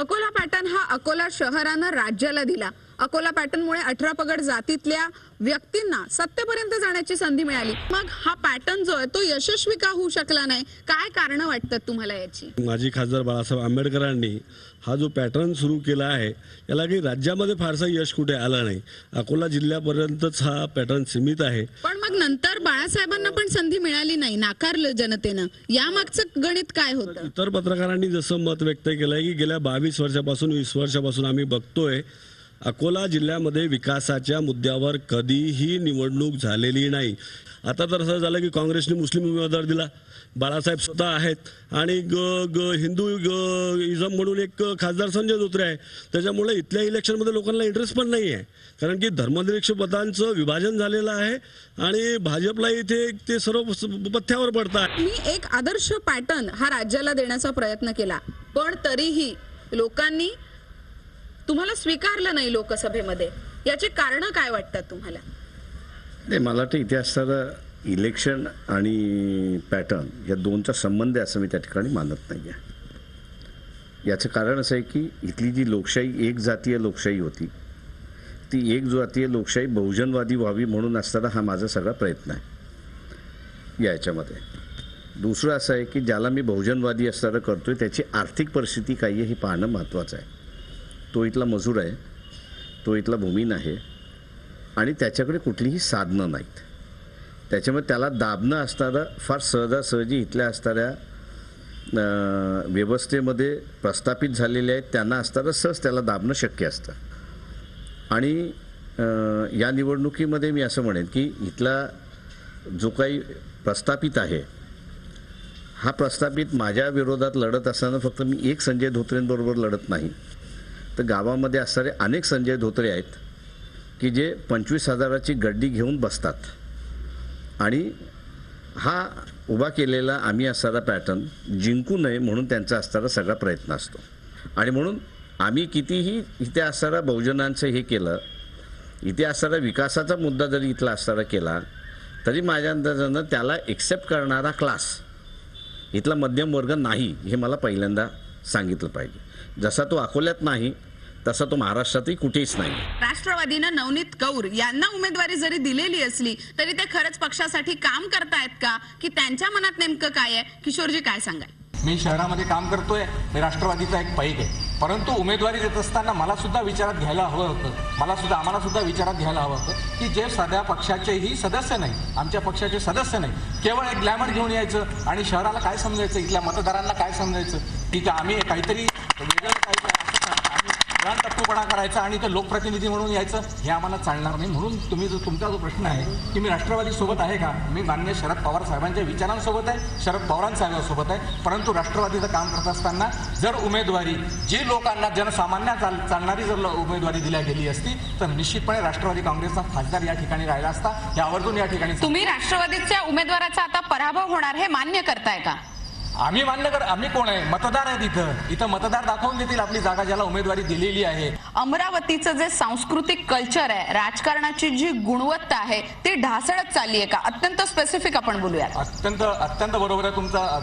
Akola pattern हा अकोला शहरानं राज्याला दिला। अकोला पॅटर्नमुळे 18 पगड जातीतल्या व्यक्तींना सत्तेपर्यंत जाण्याची संधी मिळाली। मग हा पॅटर्न जो आहे तो यशस्वी का होऊ शकला नाही? काय कारण वाटतात तुम्हाला याची? माजी खासदार बाळासाहेब आंबेडकरांनी हा जो पॅटर्न सुरू केला आहे याला काही राज्यामध्ये फारसा यश कुठे आलं नाही। अकोला जिल्ह्यापर्यंतच हा पॅटर्न सीमित आहे। पण मग नंतर बाळासाहेबांना पण संधी मिळाली नाही, नाकारलं जनतेनं। यामागचं गणित काय होतं? इतर पत्रकारांनी जसं मत व्यक्त केलंय की गेल्या 22 वर्षापासून 20 वर्षापासून आम्ही बघतोय अकोला जिल्ह्यामध्ये विकासाच्या मुद्द्यावर कधीही निवडणूक झालेली नाही। आता तर असं झालं की काँग्रेसने मुस्लिम उमेदवार दिला, बाळासाहेब स्वतः आहेत आणि हिंदू इझम म्हणून एक खासदार संजय धोत्रे आहे। त्याच्यामुळे इथल्या इलेक्शनमध्ये लोकांना इंटरेस्ट पण नाही आहे, कारण की धर्मनिरपेक्ष पदांचं विभाजन झालेलं आहे आणि भाजपला इथे ते सर्व पथ्यावर पडतात। मी एक आदर्श पॅटर्न हा राज्याला देण्याचा प्रयत्न केला, पण तरीही लोकांनी तुम्हाला स्वीकारलं नाही लोकसभेमध्ये। याची कारण काय वाटतात तुम्हाला? नाही, मला वाटतं इथे असणारा इलेक्शन आणि पॅटर्न या दोनचा संबंध आहे असं मी त्या ठिकाणी मानत नाही आहे। याचं कारण असं आहे की इथली जी लोकशाही एक जातीय लोकशाही होती ती एक जातीय लोकशाही बहुजनवादी व्हावी म्हणून असताना हा माझा सगळा प्रयत्न आहे याच्यामध्ये। दुसरं असं आहे की ज्याला मी बहुजनवादी असताना करतोय त्याची आर्थिक परिस्थिती काय आहे हे पाहणं महत्त्वाचं आहे। तो इथला मजूर आहे, तो इथला भूमीन आहे आणि त्याच्याकडे कुठलीही साधनं नाहीत। त्याच्यामुळे त्याला दाबणं असणारं फार सहजासहजी इथल्या असणाऱ्या व्यवस्थेमध्ये प्रस्थापित झालेले आहेत त्यांना असणारं सहज त्याला दाबणं शक्य असतं। आणि या निवडणुकीमध्ये मी असं म्हणेन की इथला जो काही प्रस्थापित आहे हा प्रस्थापित माझ्या विरोधात लढत असताना फक्त मी एक संजय धोत्रेंबरोबर लढत नाही, तर गावामध्ये असणारे अनेक संजय धोत्रे आहेत की जे 25,000ची गड्डी घेऊन बसतात आणि हा उभा केलेला आम्ही असणारा पॅटर्न जिंकू नये म्हणून त्यांचा असणारा सगळा प्रयत्न असतो। आणि म्हणून आम्ही कितीही इथे असणारा बहुजनांचं हे केलं, इथे असणारा विकासाचा मुद्दा जरी इथला असणारा केला तरी माझ्या अंदाजानं त्याला एक्सेप्ट करणारा क्लास इथला मध्यम वर्ग नाही हे मला पहिल्यांदा सांगितलं पाहिजे। जसा तो अकोल्यात नाही तसा तो महाराष्ट्रातही कुठेच नाही। राष्ट्रवादीनं नवनीत कौर यांना उमेदवारी जरी दिलेली असली तरी ते खरंच पक्षासाठी काम करतायत का, की त्यांच्या मनात नेमकं काय आहे? किशोरजी काय सांगाल? मी शहरामध्ये काम करतोय, मी राष्ट्रवादीचा एक पैक आहे, परंतु उमेदवारी देत असताना मला सुद्धा विचारात घ्यायला हवं होतं, आम्हाला सुद्धा विचारात घ्यायला हवं होतं की जे सध्या पक्षाचेही सदस्य नाही, आमच्या पक्षाचे सदस्य नाही, केवळ एक ग्लॅमर घेऊन यायचं आणि शहराला काय समजायचं, इथल्या मतदारांना काय समजायचं की आम्ही काहीतरी वेगळं टप्पूपणा करायचा आणि ते लोकप्रतिनिधी म्हणून यायचं, हे आम्हाला चालणार नाही। म्हणून तुमचा जो प्रश्न आहे की मी राष्ट्रवादी सोबत आहे का, मी माननीय शरद पवार साहेबांच्या विचारांसोबत आहे, शरद पवारांसाहेबांसोबत आहे, परंतु राष्ट्रवादीचं काम करत असताना जर उमेदवारी जी लोकांना जनसामान्य चालणारी जर उमेदवारी दिल्या गेली असती तर निश्चितपणे राष्ट्रवादी काँग्रेसचा खासदार या ठिकाणी राहिला असता। हे आवर्जून या ठिकाणी तुम्ही राष्ट्रवादीच्या उमेदवाराचा आता पराभव होणार हे मान्य करताय का? आम्ही आम्ही कोण आहे? मतदार आहेत। इथं मतदार दाखवून देतील आपली जागा ज्याला उमेदवारी दिलेली आहे। अमरावतीचं जे सांस्कृतिक कल्चर आहे, राजकारणाची जी गुणवत्ता आहे ती ढासळत चालली आहे का? अत्यंत स्पेसिफिक आपण बोलूया। अत्यंत बरोबर आहे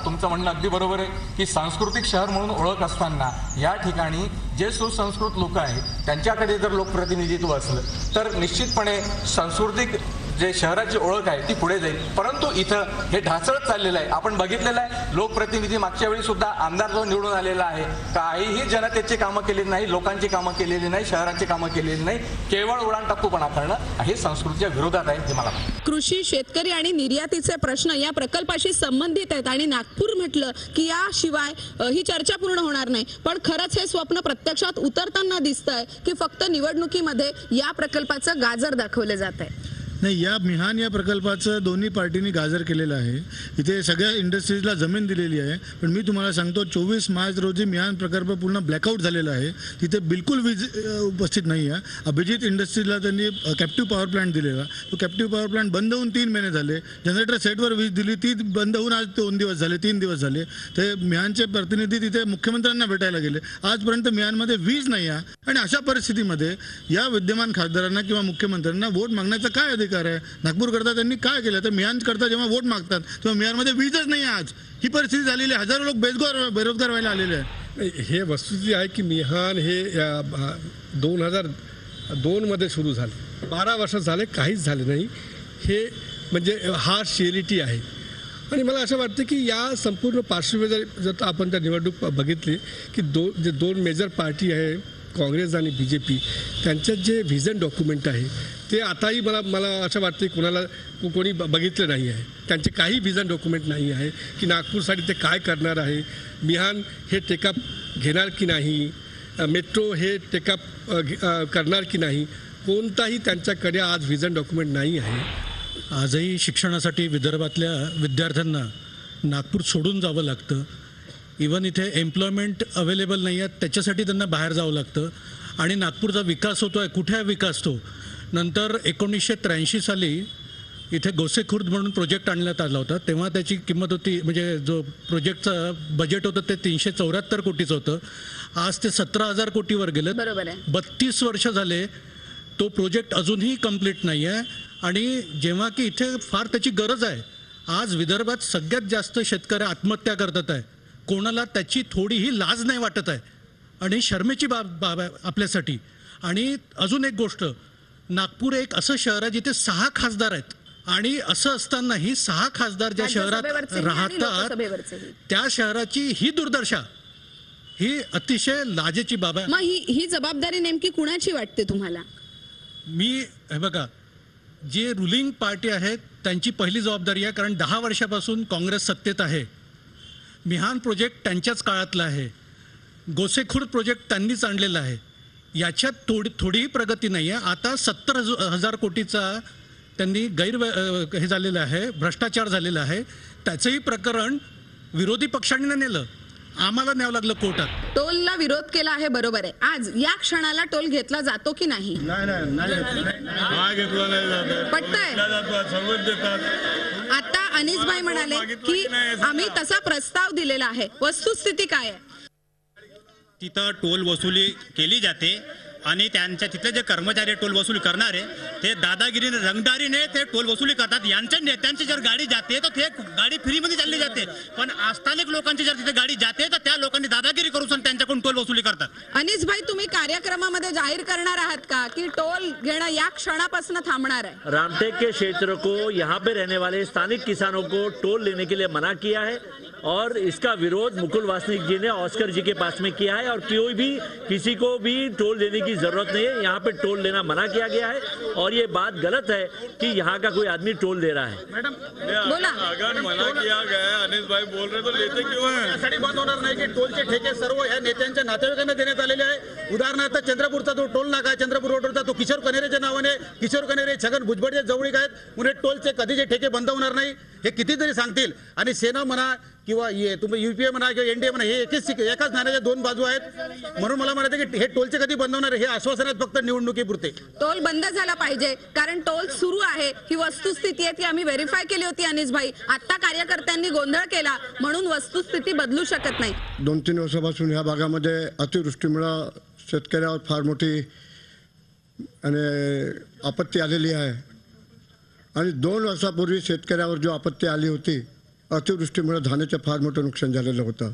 तुमचं म्हणणं, अगदी बरोबर आहे की सांस्कृतिक शहर म्हणून ओळख असताना या ठिकाणी जे सुसंस्कृत लोक आहेत त्यांच्याकडे जर लोकप्रतिनिधित्व असलं तर निश्चितपणे सांस्कृतिक जे शहराची ओळख आहे ती पुढे जाईल। परंतु इथं हे ढासळत चाललेलं आहे। आपण बघितलेलं आहे लोकप्रतिनिधी मागच्या वेळी सुद्धा आमदार जो निवडून आलेला आहे काहीही जनतेची कामं केलेली नाही, लोकांची कामं केलेली नाही, शहराची कामं केलेली नाही, केवळ उडाण टप्पूपणा करणं हे संस्कृतीच्या विरोधात आहे हे मला वाटतं। कृषी, शेतकरी आणि निर्यातीचे प्रश्न या प्रकल्पाशी संबंधित आहेत आणि नागपूर म्हटलं की याशिवाय ही चर्चा पूर्ण होणार नाही। पण खरंच हे स्वप्न प्रत्यक्षात उतरताना दिसतंय की फक्त निवडणुकीमध्ये या प्रकल्पाचं गाजर दाखवलं जात आहे? नाही, या मिहान या प्रकल्पाचं दोन्ही पार्टींनी गाजर केलेलं आहे। इथे सगळ्या इंडस्ट्रीजला जमीन दिलेली आहे, पण मी तुम्हाला सांगतो 24 मार्च रोजी मिहान प्रकल्प पूर्ण ब्लॅकआउट झालेला आहे। तिथे बिलकुल वीज उपस्थित नाही आहे। अभिजित इंडस्ट्रीजला त्यांनी कॅप्टिव्ह पॉवर प्लांट दिलेला, तो कॅप्टिव्ह पॉवर प्लांट बंद होऊन 3 महिने झाले। जनरेटर सेटवर वीज दिली, ती बंद होऊन आज 2 दिवस झाले, 3 दिवस झाले। ते मिहानचे प्रतिनिधी तिथे मुख्यमंत्र्यांना भेटायला गेले, आजपर्यंत मिहानमध्ये वीज नाही आहे। आणि अशा परिस्थितीमध्ये या विद्यमान खासदारांना किंवा मुख्यमंत्र्यांना वोट मागण्याचा काय अधिकार आहे? नागपूर करता त्यांनी काय केलं? तर मिहान करता जेव्हा वोट मागतात तेव्हा मिहानमध्ये वीजच नाही आज। ही परिस्थिती झालेली आहे, हजारो लोक बेरोजगार व्हायला आलेले आहेत। हे वस्तुस्थिती आहे की मिहान हे 2002मध्ये सुरू झाले, 12 वर्ष झाले काहीच झाले नाही. हे म्हणजे हार्श रिॲलिटी आहे. आणि मला असं वाटतं की या संपूर्ण पार्श्वभूमीवर जर आपण त्या निवडणूक बघितली की दोन मेजर पार्टी आहे काँग्रेस आणि BJP, त्यांच्यात जे व्हिजन डॉक्युमेंट आहे ते आताही मला असं वाटतं की कोणी बघितलं नाही आहे. त्यांचे काही व्हिजन डॉक्युमेंट नाही आहे की नागपूरसाठी ते काय करणार आहे, मिहान हे टेकअप घेणार की नाही, मेट्रो हे टेकअप करणार की नाही, कोणताही त्यांच्याकडे आज व्हिजन डॉक्युमेंट नाही आहे. आजही शिक्षणासाठी विदर्भातल्या विद्यार्थ्यांना नागपूर सोडून जावं लागतं. इवन इथे एम्प्लॉयमेंट अवेलेबल नाही आहे, त्याच्यासाठी त्यांना बाहेर जावं लागतं. आणि नागपूरचा विकास होतो आहे, कुठे विकास तो. नंतर 1983 साली इथे गोसेखुर्द म्हणून प्रोजेक्ट आणण्यात आला होता. तेव्हा त्याची किंमत होती, म्हणजे जो प्रोजेक्टचं बजेट होतं ते 374 कोटीचं होतं. आज ते 17,000 कोटीवर गेलं. बरोबर आहे. 32 वर्ष झाले तो प्रोजेक्ट अजूनही कंप्लीट नाही आहे. आणि जेव्हा की इथे फार त्याची गरज आहे. आज विदर्भात सगळ्यात जास्त शेतकरी आत्महत्या करतात आहे. कोणाला त्याची थोडीही लाज नाही वाटत आहे आणि शर्मेची बाब आहे आपल्यासाठी. आणि अजून एक गोष्ट, नागपूर एक असं शहर आहे जिथे 6 खासदार आहेत. आणि असं असतानाही 6 खासदार ज्या शहरात राहतात त्या शहराची ही दुर्दशा ही अतिशय लाजेची बाब आहे. मग ही जबाबदारी नेमकी कुणाची वाटते तुम्हाला? हे बघा, जे रुलिंग पार्टी आहे त्यांची पहिली जबाबदारी आहे, कारण 10 वर्षापासून काँग्रेस सत्तेत आहे. मिहान प्रोजेक्ट त्यांच्याच काळातला आहे. गोसेखुर्द प्रोजेक्ट त्यांनीच आणलेला आहे. याच्यात थोडीही प्रगती नाही आहे. आता 70,000 कोटीचा त्यांनी हे झालेलं आहे, भ्रष्टाचार झालेला आहे. त्याचंही प्रकरण विरोधी पक्षांनी नेलं, आम्हाला न्यावं लागलं कोर्टात. टोलला विरोध केला आहे, बरोबर आहे. आज या क्षणाला टोल घेतला जातो की नाही? पटतंय? आता अनिसभाई म्हणाले की आम्ही तसा प्रस्ताव दिलेला आहे. वस्तुस्थिती काय आहे? तिथं टोल वसुली केली जाते आणि त्यांच्या तिथले जे कर्मचारी टोल वसुली करणारे ते दादागिरीने रंगदारीने ते टोल वसुली करतात. यांच्या नेत्यांची जर गाडी जाते तर ते गाडी फ्रीमध्ये चालली जाते, पण स्थानिक लोकांची जर तिथे गाडी जाते तर त्या लोकांनी दादागिरी करून त्यांच्याकडून टोल वसुली करतात. अनिसभाई, तुम्ही कार्यक्रमामध्ये जाहीर करणार आहात का की टोल घेणं या क्षणापासून थांबणार आहे? रामटेक के क्षेत्र को यहाँ पे रहने वाले स्थानिक किसानों को टोल लेने के लिए मना किया है और इसका विरोध मुकुल वासनिक जी ने ऑस्कर जी के पास में किया है और कोई भी किसी को भी टोल देने की जरूरत नहीं है. यहाँ पे टोल लेना मना किया गया है और ये बात गलत है कि यहाँ का कोई आदमी टोल दे रहा है. मैडम बोला. अगर मना किया गया है, अनिस भाई बोल रहे तो लेते क्यों हैं? यासाठी बंद होणार नाही की टोलचे ठेके सर्व या नेत्यांच्या नातेवाईकांना देण्यात आलेले आहे. उदाहरणार्थ चंद्रपूरचा जो टोल नाका आहे, चंद्रपूर रोडवरचा, तो किशोर कनेरेच्या नावाने, किशोर कनेरे छगन भुजबळचे जवळीक आहेत म्हणून टोलचे कधीचे ठेके बंद होणार नाही हे कितीतरी सांगतील. आणि सेना म्हणा किंवा तुम्ही UPA म्हणा किंवा NDA म्हणा, हे एकाच नाण्याच्या 2 बाजू आहेत. म्हणून मला म्हणायचं की हे टोलचे कधी बंद होणार हे आश्वासन आहेत फक्त निवडणुकीपुरते. टोल बंद झाला पाहिजे कारण टोल सुरू आहे ही वस्तुस्थिती आहे, ती आम्ही व्हेरीफाय केली होती. अनिसभाई, आता कार्यकर्त्यांनी गोंधळ केला म्हणून वस्तुस्थिती बदलू शकत नाही. 2-3 वर्षापासून ह्या भागामध्ये अतिवृष्टीमुळे शेतकऱ्यावर फार मोठी आणि आपत्ती आलेली आहे. आणि 2 वर्षापूर्वी शेतकऱ्यावर जो आपत्ती आली होती, अतिवृष्टीमुळे धान्याचं फार मोठं नुकसान झालेलं होतं.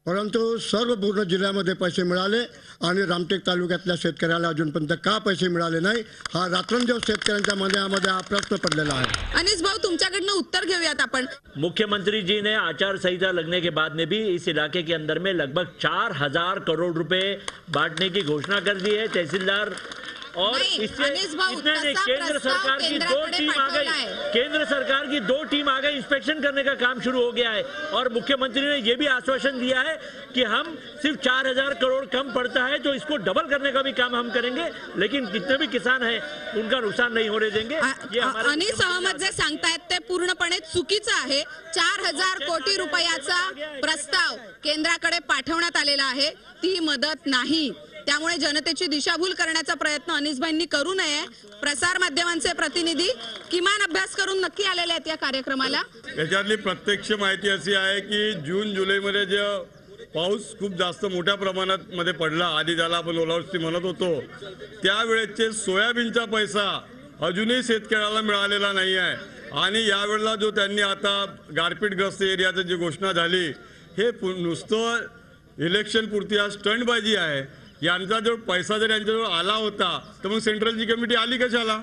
परंतु सर्व पूर्ण जिल्ह्यामध्ये पैसे मिळाले आणि रामटेक तालुक्यातल्या शेतकऱ्याला अजूनपर्यंत का पैसे मिळाले नाही, हा रात्रंदिवस शेतकऱ्यांच्या मनामध्ये हा प्रश्न पडलेला आहे. अनिस भाऊ, तुमच्याकडनं उत्तर घेऊयात आपण. मुख्यमंत्री जी ने आचार संहिता लगने के बाद में भी इस इलाके के अंदर में लगभग 4,000 करोड़ रुपए बांटने की घोषणा कर दी है. तहसीलदार और इससे केंद्र सरकार की 2 टीम आ गई, केंद्र सरकार की 2 टीम आ गई, इंस्पेक्शन करने का काम शुरू हो गया है. और मुख्यमंत्री ने यह भी आश्वासन दिया है कि हम सिर्फ 4,000 करोड़ कम पड़ता है तो इसको डबल करने का भी काम हम करेंगे, लेकिन जितने भी किसान हैं उनका नुकसान नहीं होने देंगे. अनिस अहमद जे सांगतायत ते पूर्णपणे चुकीचं आहे. 4,000 कोटी रुपयाचा प्रस्ताव केंद्राकडे पाठवण्यात आलेला आहे, ती मदत नाही. त्यामुळे जनतेची दिशाभूल करण्याचा प्रयत्न अनिसभाईंनी करू नये. प्रसार माध्यमांचे प्रतिनिधी किमान अभ्यास करून नक्की आलेले आहेत या कार्यक्रमाला. याच्यातली प्रत्यक्ष माहिती अशी आहे की जून-जुलैमध्ये जे पाऊस खूप जास्त मोठ्या प्रमाणात मध्ये पडला, आधी ज्याला आपण ओलावृष्टी म्हणत होतो, त्यावेळेचे सोयाबीनचा पैसा अजूनही शेतकऱ्याला मिळालेला नाही आहे. आणि यावेळेला जो त्यांनी आता गारपीटग्रस्त एरियाची जी घोषणा झाली, हे नुसतं इलेक्शन पुरती आज स्टंटबाजी आहे. यांचा जो पैसा जर यांच्याजवळ आला होता तर मग सेंट्रलची कमिटी आली कशाला?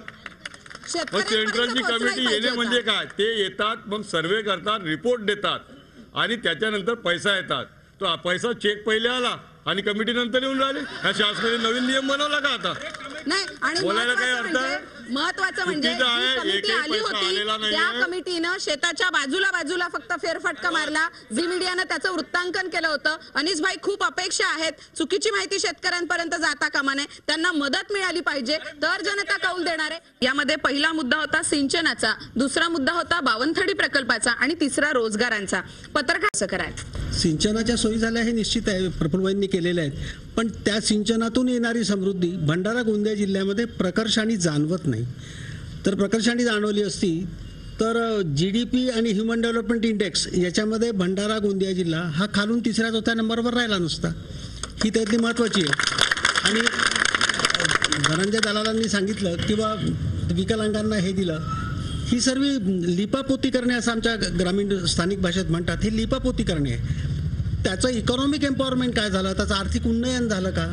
मग सेंट्रलची कमिटी येणे म्हणजे काय? ते येतात, मग सर्वे करतात, रिपोर्ट देतात आणि त्याच्यानंतर पैसा येतात. तो पैसा चेक पहिले आला आणि कमिटी नंतर येऊन राहिले. ह्या शासनाने नवीन नियम बनवला का आता? नाही, आणि बोलायला काय अर्थ आहे? महत्वाचं म्हणजे चुकीचं आहे, जी कमिटी एकही आली पैसा होती आलेला नाहीये. त्या कमिटीनं शेताच्या बाजूला फक्त फेरफटका मारला. झी मीडियानं त्याचं वृत्तांकन केलं होतं. अनिस भाई, खूप अपेक्षा आहेत. चुकीची माहिती शेतकऱ्यांपर्यंत जाता कामा नये. त्यांना मदत मिळाली पाहिजे, तर जनता कौल देणार आहे. यामध्ये पहिला मुद्दा होता सिंचनाचा, दुसरा मुद्दा होता बावनथडी प्रकल्पाचा आणि तिसरा रोजगारांचा. पत्रकार असं करायचं. सिंचनाच्या सोयी झाल्या हे निश्चित आहे, प्रफुल्लबाईंनी केलेल्या आहेत, पण त्या सिंचनातून येणारी समृद्धी भंडारा गोंदिया जिल्ह्यामध्ये प्रकर्षाने जाणवत नाही. तर प्रकर्षाने जाणवली असती तर GDP आणि ह्युमन डेव्हलपमेंट इंडेक्स याच्यामध्ये भंडारा गोंदिया जिल्हा हा खालून 3ऱ्या-4थ्या नंबरवर राहिला नसता. ही त्यातली महत्त्वाची आहे. आणि धनंजय दलालांनी सांगितलं किंवा विकलांगांना हे दिलं, ही सर्व लिपापोती करणे असं आमच्या ग्रामीण स्थानिक भाषेत म्हणतात. हे लिपापोती करणे आहे. त्याचं इकॉनॉमिक एम्पॉवरमेंट काय झालं, त्याचं आर्थिक उन्नयन झालं का,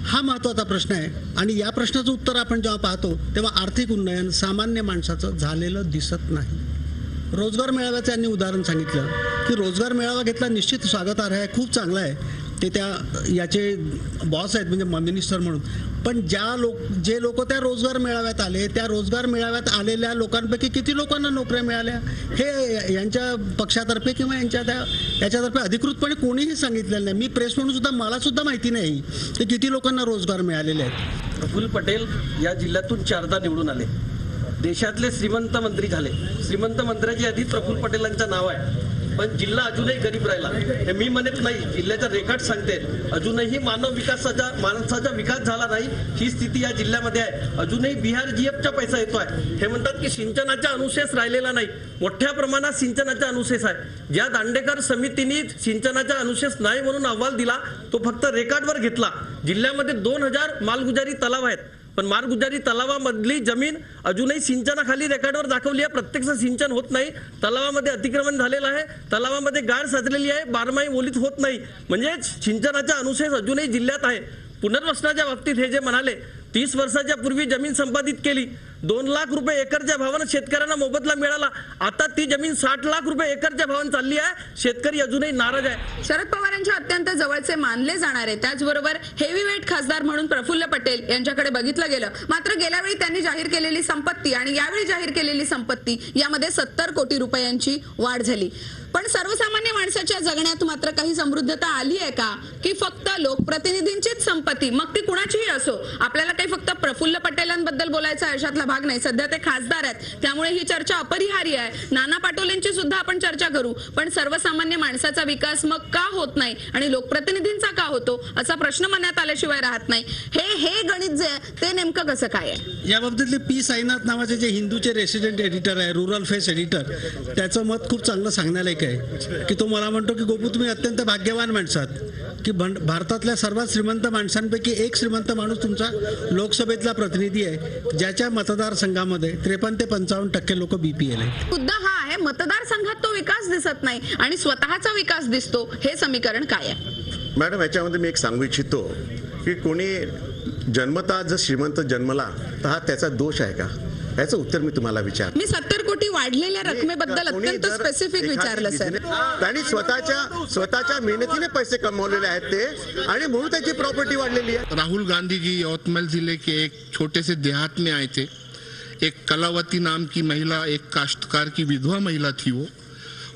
हा महत्त्वाचा प्रश्न आहे. आणि या प्रश्नाचं उत्तर आपण जेव्हा पाहतो तेव्हा आर्थिक उन्नयन सामान्य माणसाचं झालेलं दिसत नाही. रोजगार मेळाव्याचं यांनी उदाहरण सांगितलं की रोजगार मेळावा घेतला, निश्चित स्वागतार्ह आहे, खूप चांगला आहे. ते याचे बॉस आहेत म्हणजे मिनिस्टर म्हणून. पण जे लोक त्या रोजगार मेळाव्यात आले, त्या रोजगार मेळाव्यात आलेल्या लोकांपैकी किती लोकांना नोकऱ्या मिळाल्या हे यांच्या पक्षातर्फे किंवा याच्यातर्फे अधिकृतपणे कोणीही सांगितलेलं नाही. मी प्रेस म्हणून सुद्धा मला सुद्धा माहिती नाही की किती लोकांना रोजगार मिळालेले आहेत. प्रफुल्ल पटेल या जिल्ह्यातून 4दा निवडून आले. देशातले श्रीमंत मंत्री झाले. श्रीमंत मंत्र्याच्या यादीत प्रफुल्ल पटेलांचं नाव आहे. पण जिल्हा अजूनही गरीब राहिला. हे मी म्हणत नाही, जिल्ह्याचा रेकॉर्ड सांगते. अजूनही माणसाचा विकास झाला नाही, ही स्थिती या जिल्ह्यामध्ये आहे. अजूनही बिहार GFचा पैसा येतोय. हे म्हणतात की सिंचनाचा अनुशेष राहिलेला नाही. मोठ्या प्रमाणात सिंचनाचा अनुशेष आहे. ज्या दांडेकर समितीने सिंचनाचा अनुशेष नाही म्हणून अहवाल दिला तो फक्त रेकॉर्डवर घेतला. जिल्ह्यामध्ये 2000 मालगुजारी तलाव आहेत, पण मालगुजारी तलावामधली जमीन अजूनही सिंचनाखाली रेकॉर्डवर दाखवली आहे. प्रत्यक्ष सिंचन होत नाही. तलावामध्ये अतिक्रमण झालेलं आहे. तलावामध्ये गाळ साचलेली आहे. बारमाही ओलीत होत नाही. म्हणजे सिंचनाचा अनुशेष अजूनही जिल्ह्यात आहे. पुनर्वसनाच्या बाबतीत हे जे म्हणाले, 30 वर्षाच्या पूर्वी जमीन संपादित केली, 2 लाख रुपये एकरच्या भावानं शेतकऱ्यांना मोबदला मिळाला. आता ती जमीन 60 लाख रुपये एकरच्या भावानं चालली आहे. शेतकरी अजूनही नाराज आहे. शरद पवारांच्या अत्यंत जवळचे मानले जाणारे, त्याचबरोबर हेवीवेट खासदार म्हणून प्रफुल्ल पटेल यांच्याकडे बघितलं गेलं. मात्र गेल्या वेळी त्यांनी जाहीर केलेली संपत्ती आणि यावेळी जाहीर केलेली संपत्ती यामध्ये 70 कोटी रुपयांची वाढ झाली. पण सर्वसामान्य माणसाच्या जगण्यात मात्र काही समृद्धता आली आहे का, की फक्त लोकप्रतिनिधींचीच संपत्ती, मग ती कुणाचीही असो? आपल्याला काही फक्त प्रफुल्ल पटेलांबद्दल बोलायचा अशातला भाग नाही. सध्या ते खासदार आहेत, त्यामुळे ही चर्चा अपरिहार्य आहे. नाना पाटोलेंची सुद्धा आपण चर्चा करू, पण सर्वसामान्य माणसाचा विकास मग का होत नाही आणि लोकप्रतिनिधींचा का होतो असा प्रश्न मनात आल्याशिवाय राहत नाही. हे गणित जे ते नेमकं कसं काय आहे? याबाबतीतले पी साईनाथ नावाचे जे हिंदूचे रेसिडेंट एडिटर आहे, रुरल फेस एडिटर, त्याचं मत खूप चांगलं सांगण्यालायक आहे की तो मला म्हणतो की गोपू तुम्ही अत्यंत भाग्यवान माणसात की भारतातल्या सर्वात श्रीमंत माणसांपैकी एक श्रीमंत माणूस तुमचा लोकसभेतला प्रतिनिधी आहे, ज्याच्या मतदारसंघामध्ये 53 ते 55% लोक BPL आहेत. मुद्दा हा आहे, मतदारसंघात तो विकास दिसत नाही आणि स्वतःचा विकास दिसतो. हे समीकरण काय आहे? मॅडम, याच्यामध्ये मी एक सांगू इच्छितो की कोणी जन्मता जर श्रीमंत जन्मला तर हा त्याचा दोष आहे का, याचं उत्तर मी तुम्हाला विचार. मी 70 कोटी वाढलेल्या रकमेबद्दल अत्यंत स्पेसिफिक विचारलं सर. त्यांनी स्वतःच्या मेहनतीने पैसे कमवलेले आहेत ते, आणि म्हणून त्याची प्रॉपर्टी वाढलेली आहे. राहुल गांधी जी यवतमाल जिले के एक छोटे से देहात में आए थे. एक कलावती नाम की महिला, एक काश्तकार की विधवा महिला थी वो.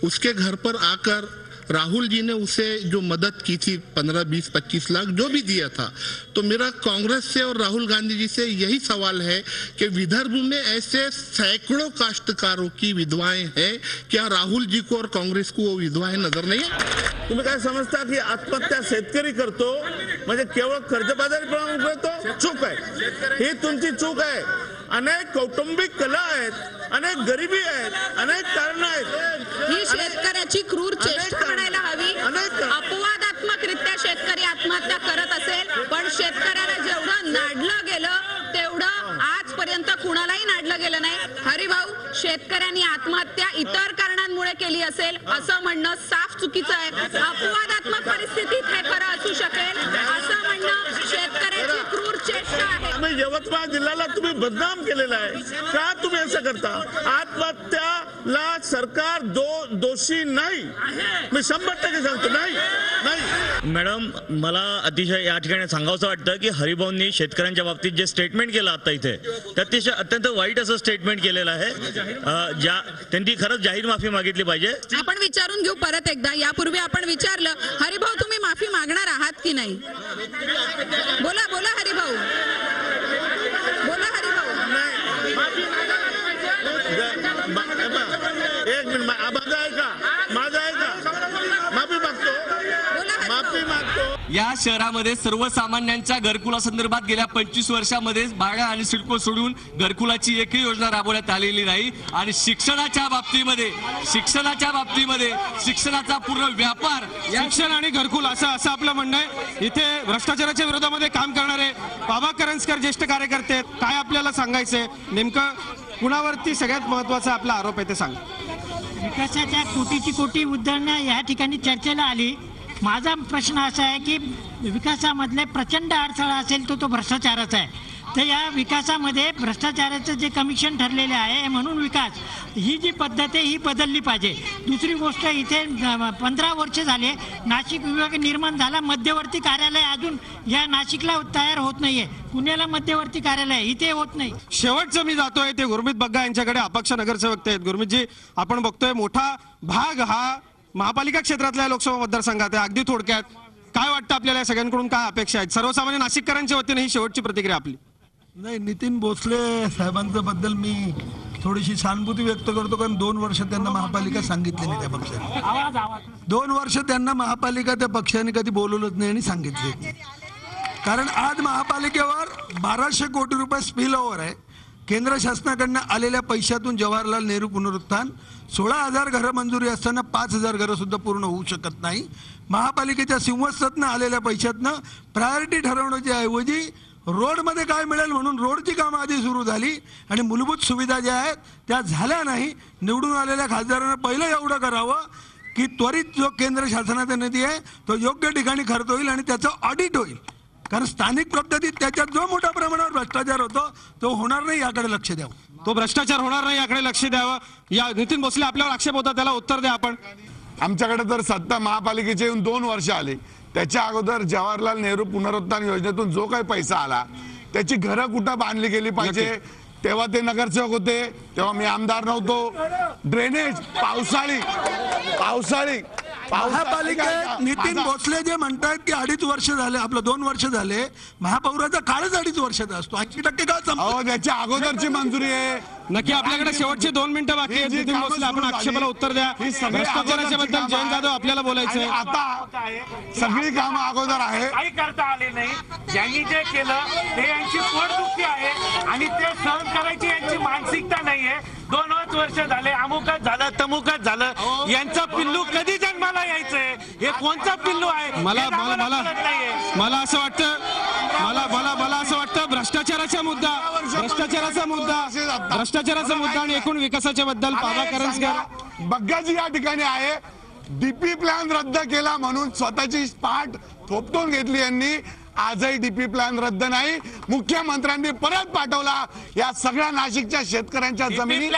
उसके घर पर आकर राहुल जी ने उसे जो मदद की थी 15, 20, 25 लाख जो भी दिया था. तो मेरा कांग्रेस से और राहुल गांधी जी से यही सवाल है कि विदर्भ में ऐसे सैकड़ों काश्तकारों की विधवाएं हैं, क्या राहुल जी को और कांग्रेस को वो विधवाएं नजर नहीं है? तुम्ही काय समजता की आत्महत्या शेतकरी करतो म्हणजे केवळ कर्जबाजारीपणा करतो? चूक आहे, ही तुमची चूक आहे. अनेक कौटुंबिक कला आहेत, अनेक गरिबी आहेत, अनेक कारण आहेत. ही शेतकऱ्याची क्रूर चेष्टा म्हणायला हवी. अपवादात्मकरित्या शेतकरी आत्महत्या करत असेल, पण शेतकऱ्याला जेवढं नाडलं गेलं तेवढं आजपर्यंत कुणालाही नाडलं गेलं नाही. हरिभाऊ, शेतकऱ्यांनी आत्महत्या इतर कारणांमुळे केली असेल असं म्हणणं साफ चुकीचं आहे. अपवादात्मक परिस्थितीत हे यवतमाळ जिल्ह्याला तुम्ही बदनाम केलेला आहे. का तुम्ही असं करता? आत्महत्याला सरकार दोषी नाही, मी 100% सांगतो. नाही. मॅडम, मला अतिशय या ठिकाणी सांगावंसं वाटतं की हरिभाऊंनी शेतकऱ्यांच्या बाबतीत जे स्टेटमेंट केलं आता इथे, ते अतिशय अत्यंत वाईट असं स्टेटमेंट केलेलं आहे. त्यांनी खरंच जाहीर माफी मागितली पाहिजे. आपण विचारून घेऊ परत एकदा. यापूर्वी आपण विचारलं, हरिभाऊ तुम्ही माफी मागणार आहात की नाही? बोला बोला हरिभाऊ, बोला हरिभाऊ. एक मिनिट, माझं आहे का? माफी मागतो. या शहरामध्ये सर्वसामान्यांच्या घरकुलासंदर्भात गेल्या 25 वर्षामध्ये भाडं आणि सिडको सोडून घरकुलाची एकही योजना राबवण्यात आलेली नाही. आणि शिक्षणाच्या बाबतीमध्ये शिक्षणाचा पूर्ण व्यापार, शिक्षण आणि घरकुल असं आपलं म्हणणं आहे. इथे भ्रष्टाचाराच्या विरोधामध्ये काम करणारे बाबा करंजकर ज्येष्ठ कार्यकर्ते आहेत. काय आपल्याला सांगायचंय नेमकं, कुणावरती सगळ्यात महत्वाचा आपला आरोप आहे ते सांगा. विकासाच्या कोटी उदाहरणं या ठिकाणी चर्चेला आली. माझा प्रश्न असा आहे की विकासामधले प्रचंड अडथळा असेल तो भ्रष्टाचाराचा आहे. तर या विकासामध्ये भ्रष्टाचाराचं जे कमिशन ठरलेले आहे म्हणून विकास ही जी पद्धत आहे ही बदलली पाहिजे. दुसरी गोष्ट, इथे 15 वर्ष झाले नाशिक विभाग निर्माण झाला, मध्यवर्ती कार्यालय अजून या नाशिकला तयार होत नाहीये. पुण्याला मध्यवर्ती कार्यालय, इथे होत नाही. शेवटचं मी जातोय ते गुरमीत बग्गा यांच्याकडे. अपक्ष नगरसेवक आहेत. गुरमीतजी, आपण बघतोय मोठा भाग हा महापालिका क्षेत्रातल्या लोकसभा मतदारसंघात आहे. अगदी थोडक्यात काय वाटतं आपल्याला, सगळ्यांकडून काय अपेक्षा आहेत सर्वसामान्य नाशिककरांच्या वतीने? ही शेवटची प्रतिक्रिया आपली. नाही, नितीन भोसले साहेबांच्या बद्दल मी थोडीशी सहानुभूती व्यक्त करतो, कारण 2 वर्ष त्यांना महापालिका सांगितली नाही त्या पक्षाने. 2 वर्ष त्यांना महापालिका त्या पक्षाने कधी बोलवलंच नाही आणि सांगितले. कारण आज महापालिकेवर 1200 कोटी रुपये स्पिल ओव्हर आहे. केंद्र शासनाकडनं आलेल्या पैशातून जवाहरलाल नेहरू पुनरुत्थान 16,000 घरं मंजुरी असताना 5,000 घरं सुद्धा पूर्ण होऊ शकत नाही. महापालिकेच्या सिंहस्थातनं आलेल्या पैशातनं प्रायोरिटी ठरवण्याच्या ऐवजी रोडमध्ये काय मिळेल म्हणून रोडची कामं आधी सुरू झाली आणि मूलभूत सुविधा ज्या आहेत त्या झाल्या नाही. निवडून आलेल्या खासदारांना पहिलं एवढं करावं की त्वरित जो केंद्र शासनाचा निधी आहे तो योग्य ठिकाणी खर्च होईल आणि त्याचं ऑडिट होईल. कारण स्थानिक पद्धतीत त्याच्यात जो मोठ्या प्रमाणावर भ्रष्टाचार होतो तो होणार नाही, याकडे लक्ष द्यावं. तो भ्रष्टाचार होणार नाही याकडे लक्ष द्यावं. या नितीन भोसले, आपल्यावर आक्षेप होता, त्याला उत्तर द्या आपण. आमच्याकडे तर सत्ता महापालिकेचे येऊन 2 वर्ष आले. त्याच्या अगोदर जवाहरलाल नेहरू पुनरुत्थान योजनेतून जो काही पैसा आला त्याची घरं कुठं बांधली गेली पाहिजे, तेव्हा ते नगरसेवक होते, तेव्हा मी आमदार नव्हतो. ड्रेनेज पावसाळी महापालिकेत नितीन भोसले जे म्हणतात की 2.5 वर्ष झाले, आपलं 2 वर्ष झाले, महापौराचा काळच 2.5 वर्षाचा असतो. 80% काळ त्याच्या अगोदरची मंजुरी आहे. नक्की आपल्याकडे शेवटचे 2 मिनिटं बाकी आहेत. नितीन भोसले, आपण आक्षेपाला उत्तर द्या. भ्रष्टाचाराच्या बद्दल जयंत जाधव आपल्याला बोलायचंय. आता सगळी कामं अगोदर आहे, काही करता आले नाही. ज्यांनी जे केलं ते यांची पोटदुखी आहे आणि ते सहन करायची यांची मानसिकता नाहीये. 2 वर्ष झाले, अमुकच झालं तमुकच झालं. यांचा पिल्लू कधी जन्माला यायचंय? हे कोणता पिल्लू आहे? मला असं वाटतं भ्रष्टाचाराचा मुद्दा आणि एकूण विकासाच्या बद्दल बाबा करंजकर बग्गाजी या ठिकाणी आहे. डीपी प्लॅन रद्द केला म्हणून स्वतःची पाठ थोपटून घेतली यांनी. आजही डीपी प्लॅन रद्द नाही, मुख्यमंत्र्यांनी परत पाठवला. या सगळ्या नाशिकच्या शेतकऱ्यांच्या जमिनी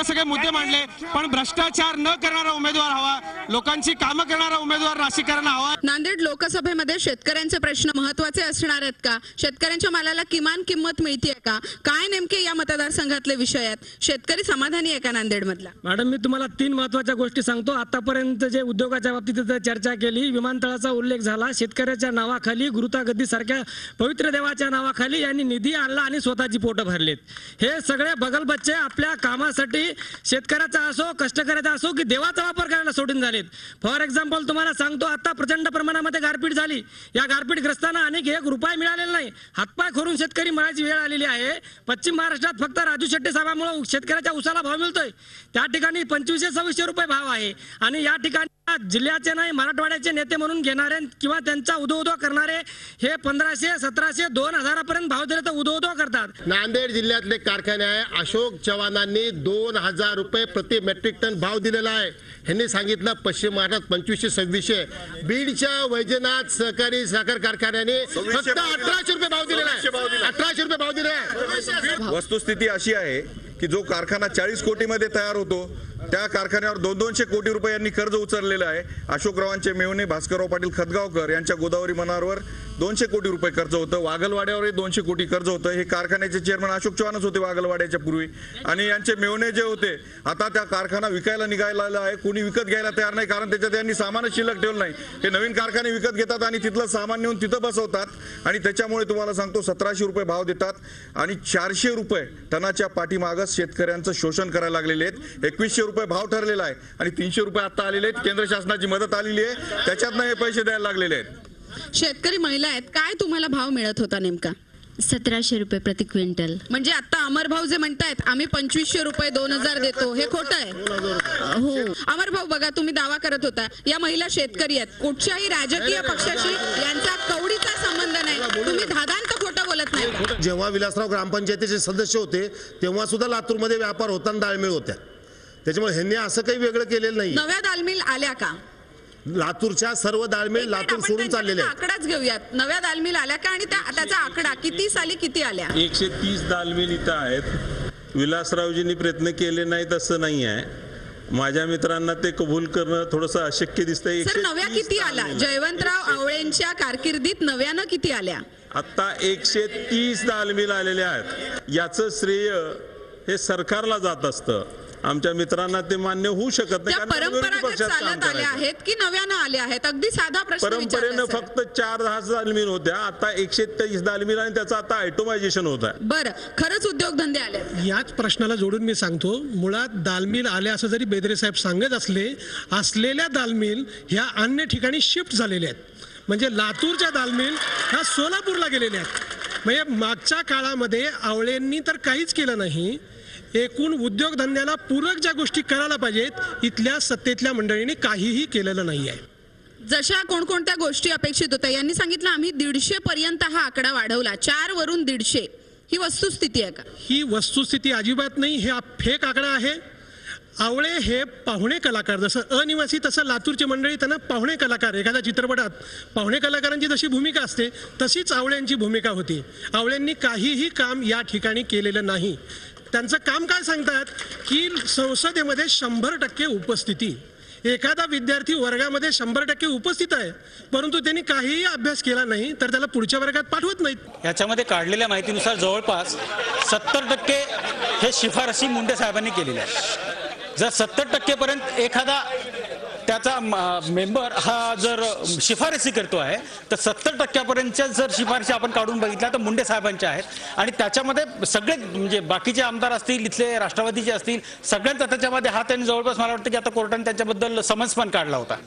सगळे मुद्दे मांडले, पण भ्रष्टाचार न करणारा उमेदवार हवा, लोकांची कामं करणारा उमेदवार नाशिककरांना हवा. नांदेड लोकसभेमध्ये शेतकऱ्यांचे प्रश्न महत्त्वाचे असणार आहेत का? शेतकऱ्यांच्या मालाला किमान किंमत मिळते का? काय नेमके या मतदारसंघातले विषय आहेत? शेतकरी समाधानी आहे का नांदेड मधला? मॅडम, मी तुम्हाला 3 महत्वाच्या गोष्टी सांगतो. आतापर्यंत जे उद्योगाच्या बाबतीत चर्चा केली, विमानतळाचा उल्लेख झाला, शेतकऱ्याच्या नावाखाली गुरुतागद्दी सारख्या पवित्र देवाच्या नावाखाली यांनी निधी आणला आणि स्वतःची पोटं भरलेत. हे सगळे बगलबच्चे आपल्या कामासाठी शेतकऱ्याचा असो कष्टकऱ्याचा असो की देवाचा वापर करायला सोडून झालेत. फॉर एक्झाम्पल तुम्हाला सांगतो, आता प्रचंड प्रमाणामध्ये गारपीट झाली. या गारपीटग्रस्तांना अनेक 1 रुपया मिळालेला नाही. हातपाय खोरून शेतकरी मराठी वेळ आलेली आहे. पश्चिम महाराष्ट्रात फक्त राजू शेट्टी साहेबांमुळे शेतकऱ्याच्या उसाला भाव मिळतोय. त्या ठिकाणी 2500-2600 रुपये भाव आहे आणि या ठिकाणी जिल्ह्याचे नाही मराठवाड्याचे नेते म्हणून घेणारे किंवा त्यांचा उदो करणारे हे 1500, 1700, 2000 पर्यंत भाव दिले तर उदो करतात. नांदेड जिल्ह्यातले कारखाने आहे, अशोक चव्हाणांनी 2000 रुपये प्रति मेट्रिक टन भाव दिलेला आहे. ह्यांनी सांगितलं पश्चिम महाराष्ट्रात 2500-2600. बीडच्या वैजनाथ सहकारी साखर कारखान्याने फक्त 1800 रुपये भाव दिलेला आहे. 1800 रुपये भाव दिलेला आहे. वस्तुस्थिती अशी आहे की जो कारखाना 40 कोटीमध्ये तयार होतो त्या कारखान्यावर 200 कोटी रुपये यांनी कर्ज उचललेलं आहे. अशोकरावांचे मेव्हणे, भास्करराव पाटील खतगावकर यांच्या गोदावरी मनारवर 200 कोटी रुपये कर्ज होतं. वागलवाड्यावरही 200 कोटी कर्ज होतं. हे कारखान्याचे चेअरमन अशोक चव्हाणच होते वागलवाड्याच्या पूर्वी. आणि यांचे मेव्हणे जे होते आता त्या कारखाना विकायला निघायला आहे. कोणी विकत घ्यायला तयार नाही कारण त्याच्यात यांनी सामानच शिल्लक ठेवलं नाही. हे नवीन कारखाने विकत घेतात आणि तिथलं सामान नेऊन तिथं बसवतात आणि त्याच्यामुळे तुम्हाला सांगतो 1700 रुपये भाव देतात आणि 400 रुपये टनाच्या पाठीमागच शेतकऱ्यांचं शोषण करायला लागलेले आहेत. 2100 रुपये भाव ठरलेला आहे आणि 300 रुपये आता आलेले आहेत. केंद्र शासनाची मदत आलेली आहे त्याच्यातनं हे पैसे द्यायला लागलेले आहेत. शेतकरी महिला आहेत, काय तुम्हाला भाव मिळत होता नेमका? 1700 रुपये प्रति क्विंटल. म्हणजे आता अमर भाऊ जे म्हणतायत आम्ही 2500 रुपये 2000 देतो, हे खोटं आहे? हो. अमर भाऊ बघा, तुम्ही दावा करत होता या महिला शेतकरी आहेत, कुठच्याही राजकीय पक्षाशी यांचा कवडीचा संबंध नाही. तुम्ही धादांत खोटं बोलत नाही. जेव्हा विलासराव ग्रामपंचायतीचे सदस्य होते तेव्हा सुद्धा लातूरमध्ये व्यापार होताना डाळमिळ होत्या. त्याच्यामुळे ह्यांनी असं काही वेगळं केलेलं नाही. नव्या दालमिल आल्या का? लातूरच्या सर्व दालमिल लातूर सोडून चाललेले आहेत. आकडाच घेऊयात, नव्या दालमिल आल्या का आणि त्याचा आकडा किती साली किती आल्या? 130 दालमिल इथं आहेत. विलासरावजींनी प्रयत्न केले नाहीत असं नाही आहे. माझ्या मित्रांना ते कबूल करणं थोडंसं अशक्य दिसतंय. सर, नव्या किती आल्या? जयवंतराव आवळेंच्या कारकिर्दीत नव्यानं किती आल्या? आता 130 दालमिल आलेल्या आहेत. याचं श्रेय हे सरकारला जात असतं. आमच्या मित्रांना ते मान्य होऊ शकत नाही. परंपरागत चालत आल्या आहेत की नव्यानं आल्या आहेत? अगदी साधा प्रश्न. परंपरेनं फक्त 4-10 दालमिल होत्या, आता 130 दालमिल आणि त्याचं आता ऑटोमायझेशन होत आहे. बरं, खरंच उद्योगधंदे आले? याच प्रश्नाला जोडून मी सांगतो, मुळात दालमिल आल्या असं जरी बेदरे साहेब सांगत असलेल्या दालमिल ह्या अन्य ठिकाणी शिफ्ट झालेल्या आहेत. म्हणजे लातूरच्या दालमिल ह्या सोलापूरला गेलेल्या आहेत. म्हणजे मागच्या काळामध्ये आवळेंनी तर काहीच केलं नाही. एकूण उद्योगधंद्याला पूरक ज्या गोष्टी करायला पाहिजेत इथल्या सत्तेतल्या मंडळींनी काहीही केलेलं नाही आहे. जशा कोणकोणत्या गोष्टी अपेक्षित होत्या? यांनी सांगितलं आम्ही 150 पर्यंत हा आकडा वाढवला, 4 वरून 150. ही वस्तुस्थिती आहे का? ही वस्तुस्थिती अजिबात नाही. हे फेक आकडा आहे. आवळे हे पाहुणे कलाकार, जसं अनिवासी तसं लातूरची मंडळी त्यांना पाहुणे कलाकार. एखाद्या चित्रपटात पाहुणे कलाकारांची जशी भूमिका असते तशीच आवळ्यांची भूमिका होती. आवळ्यांनी काहीही काम या ठिकाणी केलेलं नाही. त्यांचं काम काय सांगतात की संसदेमध्ये 100% उपस्थिती. एखादा विद्यार्थी वर्गामध्ये 100% उपस्थित आहे परंतु त्यांनी काहीही अभ्यास केला नाही तर त्याला पुढच्या वर्गात पाठवत नाहीत. याच्यामध्ये काढलेल्या माहितीनुसार जवळपास 70% हे शिफारसी मुंडे साहेबांनी केलेल्या आहेत. जर 70% पर्यंत एखादा त्याचा मेंबर हा जर शिफारसी करतो आहे तर 70% पर्यंतच्या जर शिफारशी आपण काढून बघितल्या तर मुंडे साहेबांच्या आहेत. आणि त्याच्यामध्ये सगळे म्हणजे बाकीचे आमदार असतील, इथले राष्ट्रवादीचे असतील, सगळ्यांचा त्याच्यामध्ये हा त्यांनी जवळपास मला वाटतं की आता कोर्टाने त्यांच्याबद्दल समन्स पण काढला होता.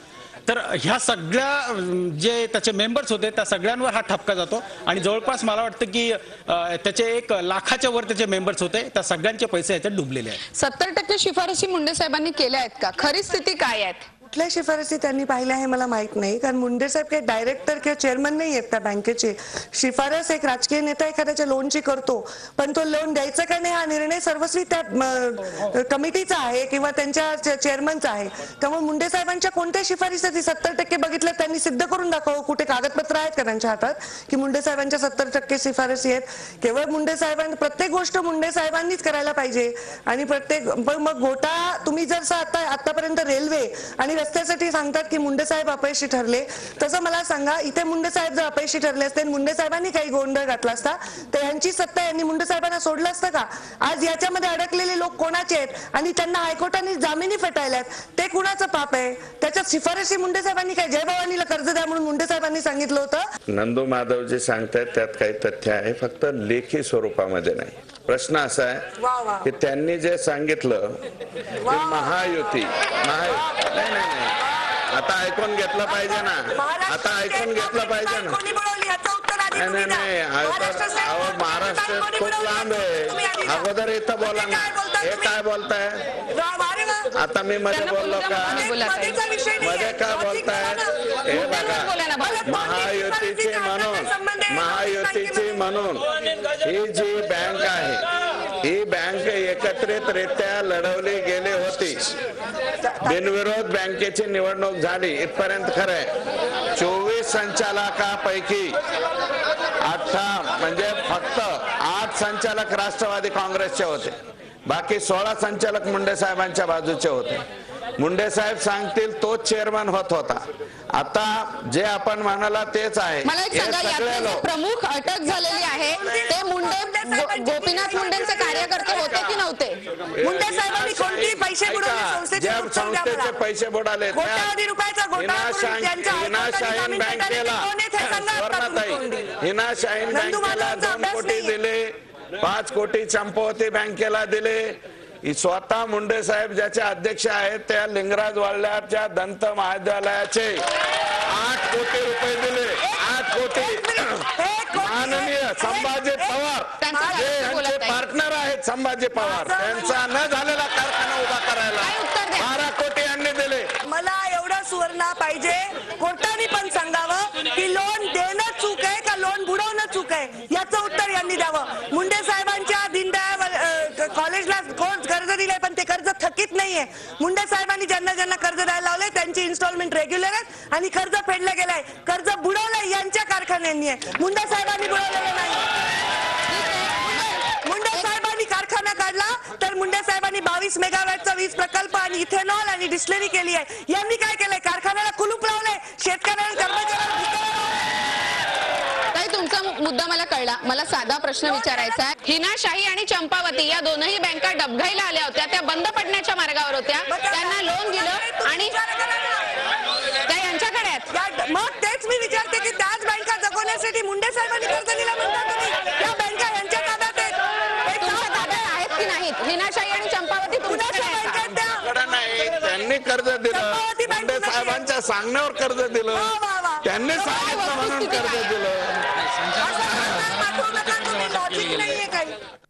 तर ह्या सगळ्या जे त्याचे मेंबर्स होते त्या सगळ्यांवर हा ठपका जातो आणि जवळपास मला वाटतं की त्याचे 1 लाखाच्या वर त्याचे मेंबर्स होते, त्या सगळ्यांचे पैसे याच्यात डुबलेले आहेत. 70% शिफारसी मुंडे साहेबांनी केल्या आहेत का? खरी स्थिती काय आहे? कुठल्या शिफारसी त्यांनी पाहिल्या हे मला माहित नाही, कारण मुंडे साहेब काही डायरेक्टर किंवा चेअरमन नाही आहेत त्या बँकेचे. शिफारस एक राजकीय नेता एखाद्याच्या लोनची करतो, पण तो लोन द्यायचा का नाही हा निर्णय सर्वस्वी त्या कमिटीचा आहे किंवा त्यांच्या चेअरमनचा आहे. त्यामुळे मुंडे साहेबांच्या कोणत्या शिफारसी 70% बघितलं त्यांनी सिद्ध करून दाखव. कुठे कागदपत्र आहेत का त्यांच्या हातात की मुंडे साहेबांच्या 70% शिफारसी आहेत? केवळ मुंडे साहेबांनी प्रत्येक गोष्ट मुंडे साहेबांनीच करायला पाहिजे आणि प्रत्येक मग घोटाळा तुम्ही जर आतापर्यंत रेल्वे आणि रस्त्यासाठी सांगतात की मुंडे साहेब अपयशी ठरले, तसं मला सांगा इथे मुंडे साहेब जर अपयशी ठरले असते, मुंडे साहेबांनी काही गोंधळ घातला असता तर यांची सत्ता यांनी मुंडे साहेबांना सोडलं असतं का? आज याच्यामध्ये अडकलेले लोक कोणाचे आहेत आणि त्यांना हायकोर्टाने जामिनी फेटाळल्यात, ते कुणाचं पाप आहे? त्याच्यात शिफारसी मुंडे साहेबांनी काय जयभवानीला कर्ज द्या म्हणून मुंडे साहेबांनी सांगितलं होतं? नंदू माधव जे सांगतायत त्यात काही तथ्य आहे, फक्त लेखी स्वरूपामध्ये नाही. प्रश्न असा आहे की त्यांनी जे सांगितलं की महायुती नाही आता ऐकून घेतलं पाहिजे ना, आता ऐकून घेतलं पाहिजे ना. नाही महाराष्ट्र खूप लांब आहे. अगोदर इथं बोला ना. हे काय बोलताय? आता मी मध्ये बोललो का? मध्ये का बोलताय? हे बघा, महायुतीची म्हणून ही जी बँक आहे, ही बँक एकत्रितरित्या लढवली गेली होती. बिनविरोध बँकेची निवडणूक झाली इथपर्यंत खरंय. 24 संचालकापैकी 18 म्हणजे फक्त 8 संचालक राष्ट्रवादी काँग्रेसचे होते, बाकी 16 संचालक मुंडे साहेबांच्या बाजूचे होते. मुंडे साहेब सांगतील तोच चेअरमन होत होता. आता जे आपण म्हणाला तेच आहे. मला एक सांगा, यातले जे प्रमुख अटक झालेली आहे ते गोपीनाथ मुंडेंचे कार्यकर्ते होते की नव्हते? मुंडे साहेबांनी कोणती पैसे बुडवले? ज्या संस्थेचे पैसे बुडाले कोट्यावधी रुपयाचा घोटाळा करून त्यांच्या हिनाशाहीन बँकेला, हिनाशाहीन बँकेला 2 कोटी दिले, 5 कोटी चंपावती बँकेला दिले. स्वतः मुंडे साहेब ज्याचे अध्यक्ष आहेत त्या लिंगराज वाळल्याच्या दंत महाविद्यालयाचे 8 कोटी रुपये दिले. 8 कोटी. माननीय संभाजी पवार जे यांचे पार्टनर आहेत, संभाजी पवार, त्यांचा न झालेला कारखाना उभा करायला 12 कोटी यांनी दिले. मला एवढं सुवर्ण पाहिजे, कोर्टाने पण सांगावं की लोन देणं चूक आहे का लोन बुडवणं चूक आहे, याचं उत्तर यांनी द्यावं. मुंडे साहेबांच्या दीनदयाळ कॉलेजला कोण कर्ज दिलंय पण ते कर्ज थकीत नाहीये. मुंडे साहेबांनी ज्यांना ज्यांना कर्ज द्यायला लावले त्यांची इन्स्टॉलमेंट रेग्युलर आहेत आणि कर्ज फेडलं गेलंय. कर्ज बुडवलंय यांच्या कारखान्यांनी आहे, मुंडे साहेबांनी बुडवलेलं नाही. मुंडे साहेबांनी कारखाना काढला तर मुंडे साहेबांनी 22 मेगावॅटचा वीज प्रकल्प आणि इथेनॉल आणि डिस्टिलरी केली आहे. यांनी काय केलंय? कारखान्याला कुलूप लावलंय, शेतकऱ्यांना कर्मचाऱ्यांना. तुमचा मुद्दा मला कळला. मला साधा प्रश्न विचारायचा आहे. हिनाशाही आणि चंपावती या दोनही बँका डबघाईला आल्या होत्या, त्या बंद पडण्याच्या मार्गावर होत्या, त्यांना लोन दिलं आणि त्या यांच्याकडे आहेत. मग तेच मी विचारते की त्याच बँका जगवण्यासाठी मुंडे साहेबांनी कर्ज दिलं म्हणतात. या बँका यांच्या ताब्यात आहेत. तुमच्या ताब्यात आहेत की नाहीत? हिनाशाही आणि चंपावती तुमच्याकडे नाही, त्यांनी कर्ज दिलं, मुंडे साहेबांच्या सांगण्यावर कर्ज दिलं, त्यांनी सांगितलं म्हणून कर्ज दिलं.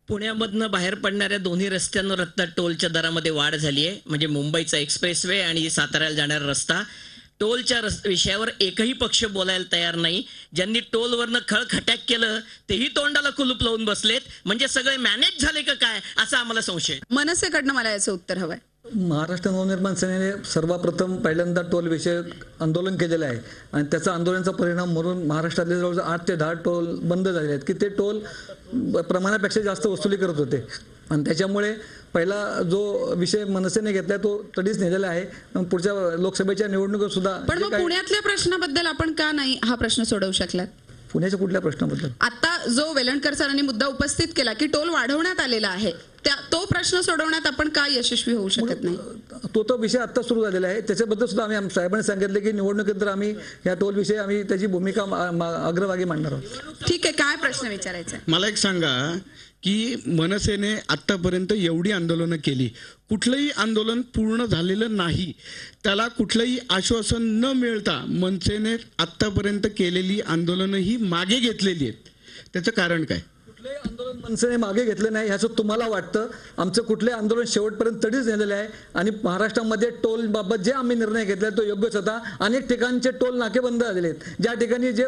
पुण्यामधनं बाहेर पडणाऱ्या दोन्ही रस्त्यांवर आता टोलच्या दरामध्ये वाढ झाली आहे. म्हणजे मुंबईचा एक्सप्रेसवे आणि साताऱ्याला जाणारा रस्ता. टोलच्या विषयावर एकही पक्ष बोलायला तयार नाही. ज्यांनी टोलवरनं खळखट्याक केलं तेही तोंडाला कुलूप लावून बसलेत. म्हणजे सगळे मॅनेज झाले का काय असा आम्हाला संशय. मनसेकडनं मला याचं उत्तर हवंय. महाराष्ट्र नवनिर्माण सेनेने सर्वप्रथम पहिल्यांदा टोल विषयक आंदोलन केलेलं आहे आणि त्याचा आंदोलनाचा परिणाम म्हणून महाराष्ट्रातले जवळजवळ 8 ते 10 टोल बंद झाले आहेत की ते टोल प्रमाणापेक्षा जास्त वसुली करत होते. आणि त्याच्यामुळे पहिला जो विषय मनसेने घेतलाय तो तडीच नेलेला आहे. पुढच्या लोकसभेच्या निवडणुकीत सुद्धा. पण मग पुण्यातल्या प्रश्नाबद्दल आपण का नाही हा प्रश्न सोडवू शकलात? पुण्याच्या कुठल्या प्रश्नाबद्दल? आता जो वेलणकर सरांनी मुद्दा उपस्थित केला की टोल वाढवण्यात आलेला आहे, तो प्रश्न सोडवण्यात आपण का यशस्वी होऊ शकत नाही? तो विषय आता सुरू झालेला आहे. त्याच्याबद्दल सुद्धा आम्ही साहेबांनी सांगितले की निवडणुकीत तर आम्ही या टोल विषयी आम्ही त्याची भूमिका अग्रभागी मांडणार आहोत. ठीक आहे, काय प्रश्न विचारायचा? मला एक सांगा की मनसेने आतापर्यंत एवढी आंदोलनं केली, कुठलंही आंदोलन पूर्ण झालेलं नाही, त्याला कुठलंही आश्वासन न मिळता मनसेने आतापर्यंत केलेली आंदोलनं ही मागे घेतलेली आहेत. त्याचं कारण काय? कुठलंही आंदोलन मनसेने मागे घेतलं नाही ह्याचं तुम्हाला वाटतं. आमचं कुठलंही आंदोलन शेवटपर्यंत तडीच नेलेलं आहे आणि महाराष्ट्रामध्ये टोल बाबत जे आम्ही निर्णय घेतला तो योग्यच होता. अनेक ठिकाणचे टोल नाके बंद झालेले आहेत. ज्या ठिकाणी जे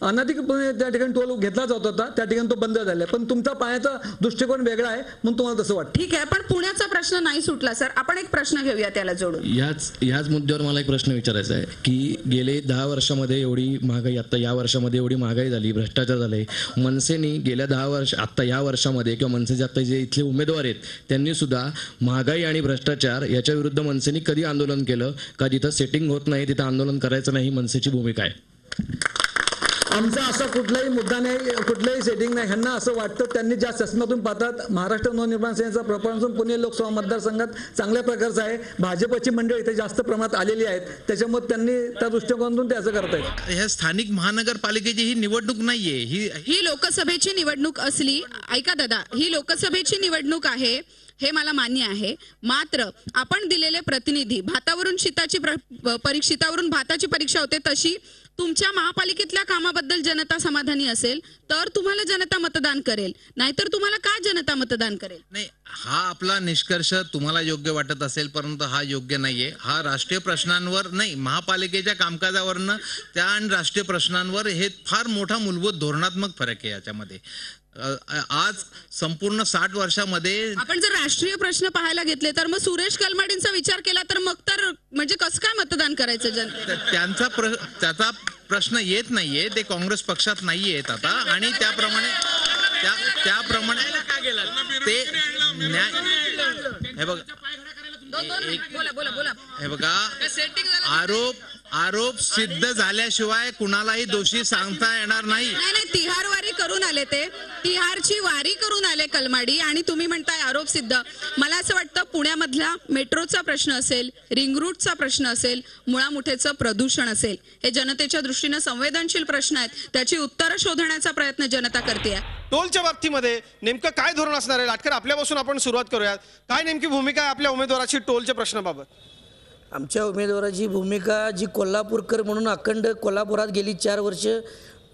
अनधिकृतपणे त्या ठिकाणी टोल घेतला जात होता त्या ठिकाणी तो बंद झाला. पण तुमचा पाहण्याचा दृष्टिकोन वेगळा आहे म्हणून तुम्हाला तसं वाटतं. ठीक आहे, पण पुण्याचा प्रश्न नाही सुटला सर. आपण एक प्रश्न घेऊया त्याला जोडून. याच मुद्द्यावर मला एक प्रश्न विचारायचा आहे की गेले 10 वर्षामध्ये एवढी महागाई, आता या वर्षामध्ये एवढी महागाई झाली, भ्रष्टाचार झाले. मनसेने गेल्या 10 वर्ष, आता या वर्षामध्ये किंवा मनसेचे आता जे इथले उमेदवार आहेत त्यांनी सुद्धा महागाई आणि भ्रष्टाचार याच्या विरुद्ध मनसेने कधी आंदोलन केलं का? जिथं सेटिंग होत नाही तिथं आंदोलन करायचं नाही, मनसेची भूमिका आहे. आमचा असा कुठलाही मुद्दा नाही, कुठलंही सेटिंग नाही. ह्यांना असं वाटतं, त्यांनी ज्या चष्म्यातून पाहतात महाराष्ट्र नवनिर्माण सेनेचा प्रपंच पुणे लोकसभा मतदारसंघात चांगल्या प्रकारचा आहे. भाजपची मंडळी इथे जास्त प्रमाणात आलेली आहेत, त्याच्यामुळे त्यांनी त्या दृष्टिकोनातून ते असं करतायत. ह्या स्थानिक महानगरपालिकेची ही निवडणूक नाहीये, ही लोकसभेची निवडणूक असली. ऐका दादा, ही लोकसभेची निवडणूक आहे हे मला मान्य आहे. मात्र आपण दिलेले प्रतिनिधी, भातावरून शीताची शीतावरून भाताची परीक्षा होते तशी तुमच्या महापालिकेतल्या कामाबद्दल जनता समाधानी असेल तर तुम्हाला जनता मतदान करेल, नाहीतर तुम्हाला का जनता मतदान करेल? नाही, हा आपला निष्कर्ष तुम्हाला योग्य वाटत असेल, परंतु हा योग्य नाहीये. हा राष्ट्रीय प्रश्नांवर नाही, महापालिकेच्या कामकाजावरनं त्या आणि राष्ट्रीय प्रश्नांवर हे फार मोठा मूलभूत धोरणात्मक फरक आहे याच्यामध्ये. आज संपूर्ण 60 वर्षामध्ये आपण जर राष्ट्रीय प्रश्न पाहायला घेतले तर मग सुरेश कलमाडींचा विचार केला तर मग तर म्हणजे कसं काय मतदान करायचं जनतेने? त्याचा प्रश्न येत नाहीये, ते काँग्रेस पक्षात नाही येत आता, आणि त्याप्रमाणे ते हे बघा आरोप सिद्ध झाल्याशिवाय कुणालाही दोषी सांगता येणार नाही. नाही, तिहार वारी करून आले, ते तिहारची वारी करून आले कलमाडी, आणि तुम्ही म्हणताय आरोप सिद्ध. मला असं वाटतं पुण्यामधला मेट्रोचा प्रश्न असेल, रिंग रूटचा प्रश्न असेल, मुळामुठेचं प्रदूषण असेल, हे जनतेच्या दृष्टीनं संवेदनशील प्रश्न आहेत. त्याची उत्तरं शोधण्याचा प्रयत्न जनता करते. टोलच्या बाबतीमध्ये नेमकं काय धोरण असणार आहे? लाटकर, आपल्यापासून आपण सुरुवात करूयात. काय नेमकी भूमिका आहे आपल्या उमेदवाराची टोलच्या प्रश्नाबाबत? आमच्या उमेदवाराची भूमिका, जी कोल्हापूरकर म्हणून अखंड कोल्हापुरात गेली 4 वर्ष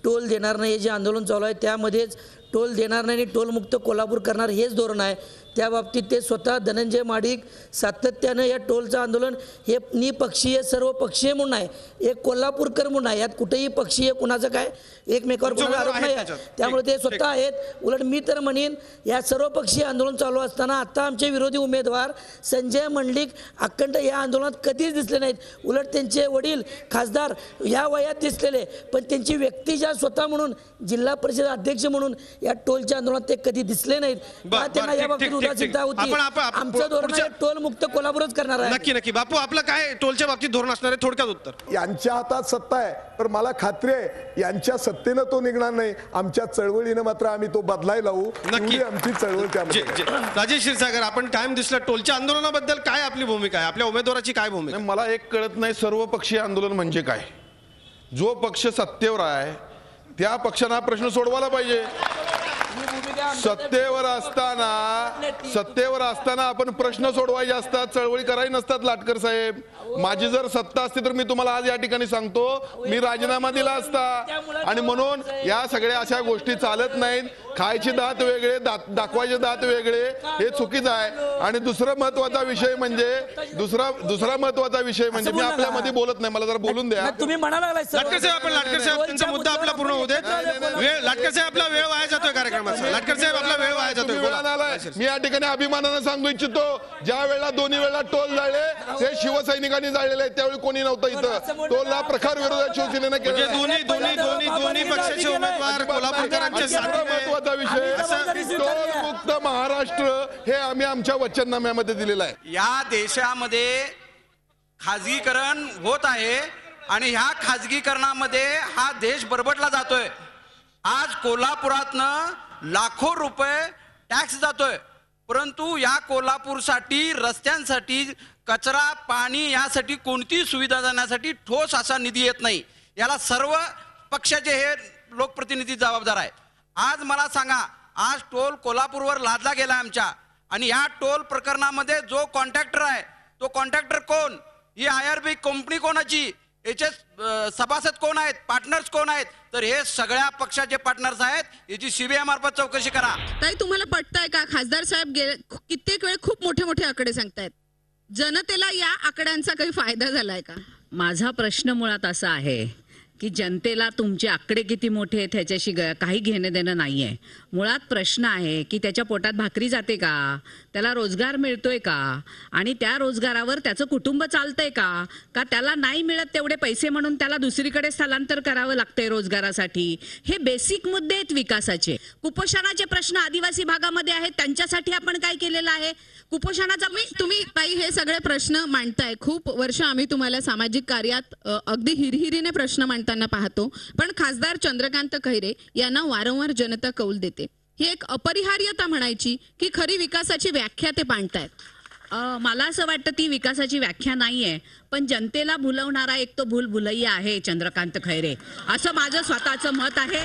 टोल देणार नाही हे जे आंदोलन चालू आहे, त्यामध्येच टोल देणार नाही आणि टोलमुक्त कोल्हापूर करणार हेच धोरण आहे. त्या बाबतीत ते स्वतः धनंजय महाडिक सातत्यानं या टोलचं आंदोलन हे निपक्षीय सर्व पक्षीय म्हणून आहे, एक कोल्हापूरकर म्हणून आहे. यात कुठेही पक्षीय कुणाचं काय एकमेकावर कोणाचा आरोप नाही आहे. त्यामुळे ते स्वतः आहेत. उलट मी तर म्हणेन, या सर्व पक्षीय आंदोलन चालू असताना आता आमचे विरोधी उमेदवार संजय मंडलिक अखंड या आंदोलनात कधीच दिसले नाहीत. उलट त्यांचे वडील खासदार या वयात दिसलेले, पण त्यांची व्यक्ती ज्या स्वतः म्हणून जिल्हा परिषद अध्यक्ष म्हणून या टोलच्या आंदोलनात ते कधी दिसले नाहीत. त्यांना या बाबतीत उदासीनता होती. आमचं धोरण आहे टोल मुक्त कोल्हापूरच करणार आहे. नक्की नक्की. बापू, आपलं काय टोलच्या बाबतीत धोरण असणार आहे? थोडक्यात उत्तर. यांच्या हातात सत्ता आहे, पण मला खात्री आहे यांच्या सत्तेनं तो निघणार नाही. आमच्या चळवळीनं मात्र आम्ही तो बदलाय लावू. नक्की आमची चळवळ त्यामध्ये. राजेश क्षीरसागर, आपण कायम दिसला टोलच्या आंदोलनाबद्दल काय आपली भूमिका आहे? आपल्या उमेदवाराची काय भूमिका? मला एक कळत नाही, सर्वपक्षीय आंदोलन म्हणजे काय? जो पक्ष सत्तेवर आहे त्या पक्षानं हा प्रश्न सोडवायला पाहिजे. सत्तेवर असताना आपण प्रश्न सोडवायचे असतात, चळवळी करायची नसतात. लाटकर साहेब, माझी जर सत्ता असती तर मी तुम्हाला आज या ठिकाणी सांगतो, मी राजीनामा दिला असता. आणि म्हणून या सगळ्या अशा गोष्टी चालत नाहीत. खायचे दात वेगळे, दाखवायचे दात वेगळे, हे चुकीचं आहे. आणि दुसरा महत्वाचा विषय म्हणजे मी आपल्यामध्ये बोलत नाही, मला जरा बोलून द्या. तुम्ही म्हणाला लाटकर साहेब, त्यांचा मुद्दा आपला पूर्ण होऊ देत. लाटकर साहेब, आपला वेळ वाया जातोय कार्यक्रमाचा. लाटकर साहेब, आपला वेळ वाया जातोय. मी या ठिकाणी अभिमानानं सांगू इच्छितो, ज्या वेळेला दोन्ही वेळेला टोल जाळले ते शिवसैनिकांनी जाळलेले आहेत, त्यावेळी कोणी नव्हतं इथं. टोलला प्रखर विरोध शिवसेनेनं केला. दोन्ही पक्षाचे उमेदवार कोल्हापूरकरांच्या महत्वाचा विषय, टोल मुक्त महाराष्ट्र हे आम्ही आमच्या वचननाम्यामध्ये दिलेलं आहे. या देशामध्ये खाजगीकरण होत आहे आणि ह्या खाजगीकरणामध्ये हा देश बरबटला जातोय. आज कोल्हापुरातनं लाखो रुपये टॅक्स जातोय, परंतु या कोल्हापूरसाठी, रस्त्यांसाठी, कचरा, पाणी यासाठी कोणतीही सुविधा देण्यासाठी ठोस असा निधी येत नाही. याला सर्व पक्षाचे हे लोकप्रतिनिधी जबाबदार आहेत. आज मला सांगा, आज टोल कोल्हापूरवर लादला गेला आमच्या, आणि या टोल प्रकरणामध्ये जो कॉन्ट्रॅक्टर आहे तो कॉन्ट्रॅक्टर कोण? ही IRB कंपनी कोणाची? याचे सभासद कोण आहेत? पार्टनर्स कोण आहेत? तर हे सगळ्या पक्षाचे पार्टनर्स आहेत. याची CBI मार्फत चौकशी करा. ताई, तुम्हाला पटतंय का? खासदार साहेब कित्येक वेळ खूप मोठे मोठे आकडे सांगतायत. जनतेला या आकड्यांचा काही फायदा झालाय का? माझा प्रश्न मुळात असा आहे की जनतेला तुमचे आकडे किती मोठे आहेत ह्याच्याशी काही घेणं देणं नाही आहे. मुळात प्रश्न आहे की त्याच्या पोटात भाकरी जाते का, त्याला रोजगार मिळतोय का, आणि त्या रोजगारावर त्याचं कुटुंब चालतंय का त्याला नाही मिळत तेवढे पैसे म्हणून त्याला दुसरीकडे स्थलांतर करावं लागतंय रोजगारासाठी. हे बेसिक मुद्दे आहेत विकासाचे. कुपोषणाचे प्रश्न आदिवासी भागामध्ये आहेत, त्यांच्यासाठी आपण काय केलेलं आहे? कुपोषणाचा तुम्ही ताई हे सगळे प्रश्न मांडताय. खूप वर्ष आम्ही तुम्हाला सामाजिक कार्यात अगदी हिरहिरीने प्रश्न मांडताना पाहतो, पण खासदार चंद्रकांत खैरे यांना वारंवार जनता कौल देते. ही एक अपरिहार्यता म्हणायची की खरी विकासाची व्याख्या ते मांडतायत? मला असं वाटतं ती विकासाची व्याख्या नाहीये, पण जनतेला भुलवणारा एक तो भुलभुलैया आहे चंद्रकांत खैरे, असं माझं स्वतःचं मत आहे.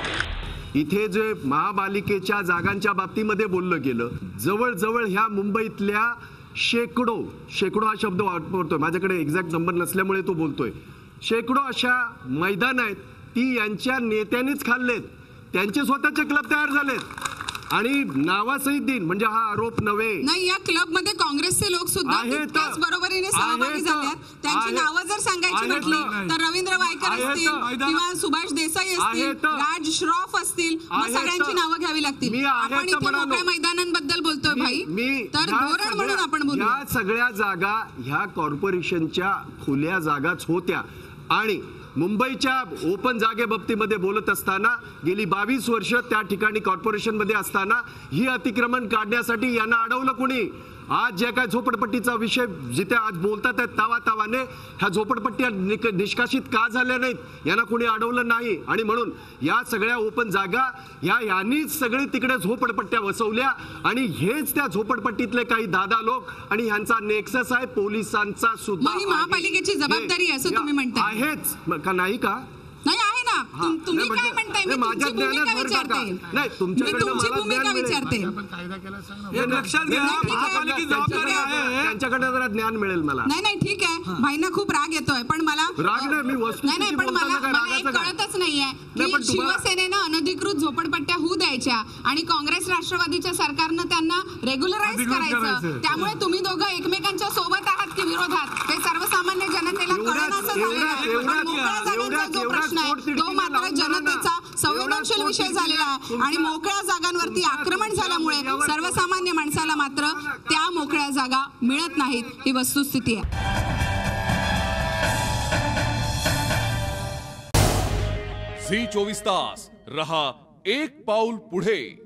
इथे जे महापालिकेच्या जागांच्या बाबतीमध्ये बोललं गेलं, जवळजवळ ह्या मुंबईतल्या शेकडो हा शब्द वापरतोय, माझ्याकडे एक्झॅक्ट नंबर नसल्यामुळे तो बोलतोय, शेकडो अशा मैदान आहेत ती यांच्या नेत्यांनीच खाल्लेत, त्यांचे स्वतःचे क्लब तयार झालेत आणि नावासहित दिन म्हणजे हा आरोप नव्हे. नाही, या क्लब मध्ये काँग्रेसचे लोक सुद्धा त्याच बरोबरीने सहभागी झाले. त्यांची नावं जर सांगायची म्हटली तर रवींद्र वायकर असतील किंवा सुभाष देसाई असतील, राज श्रॉफ असतील, सगळ्यांची नावं घ्यावी लागतील. आपण इथे मोकळ्या मैदानांबद्दल बोलतोय भाई, तर धोरण म्हणून आपण बोलू. या सगळ्या जागा ह्या कॉर्पोरेशनच्या खुल्या जागाच होत्या आणि मुंबईच्या ओपन जागे बाबतीमध्ये बोलत असताना गेली 22 वर्ष त्या ठिकाणी कॉर्पोरेशनमध्ये असताना ही अतिक्रमण काढण्यासाठी यांना अडवलं कुणी? आज जे काय झोपडपट्टीचा विषय जिथे आज बोलतात आहेत तावातावाने, ह्या झोपडपट्ट्या निष्कासित का झाल्या नाहीत यांना कोणी अडवलं नाही. आणि म्हणून या सगळ्या ओपन जागा यांनीच सगळे तिकडे झोपडपट्ट्या वसवल्या आणि हेच त्या झोपडपट्टीतले काही दादा लोक आणि ह्यांचा नेक्सस आहे पोलिसांचा सुद्धा. महापालिकेची जबाबदारी असं तुम्ही म्हणताय आहेच का नाही का? नाही आहे ना. तुम्ही काय म्हणताय? मी तुमची भूमिका विचारते. नाही, तुमच्याकडे तुमची भूमिका विचारते. लक्षात घ्या, त्यांच्याकडे जरा ज्ञान मिळेल मला. नाही ठीक आहे, भाईंना खूप राग येतोय पण मला राग नाही, मी वस्तू नाही पण मला एक कळतच नाहीये की शिवसेनेनं अनधिकृत झोपडपट्ट्या होऊ द्यायच्या आणि काँग्रेस राष्ट्रवादीच्या सरकारनं त्यांना रेग्युलराइज करायचं. त्यामुळे तुम्ही दोघं एकमेकांच्या सोबत आहात की विरोधात ते सर्वसामान्य जनतेला कळेनासं झालेलं आहे. मोकळ्या जागांचा जो प्रश्न आहे तो मात्र जनतेचा संवेदनशील विषय झालेला आहे आणि मोकळ्या जागांवरती आक्रमण झाल्यामुळे सर्वसामान्य माणसाला मात्र त्या मोकळ्या जागा मिळत नाहीत, ही वस्तुस्थिती आहे. झी 24 तास रहा एक पाऊल पुढे.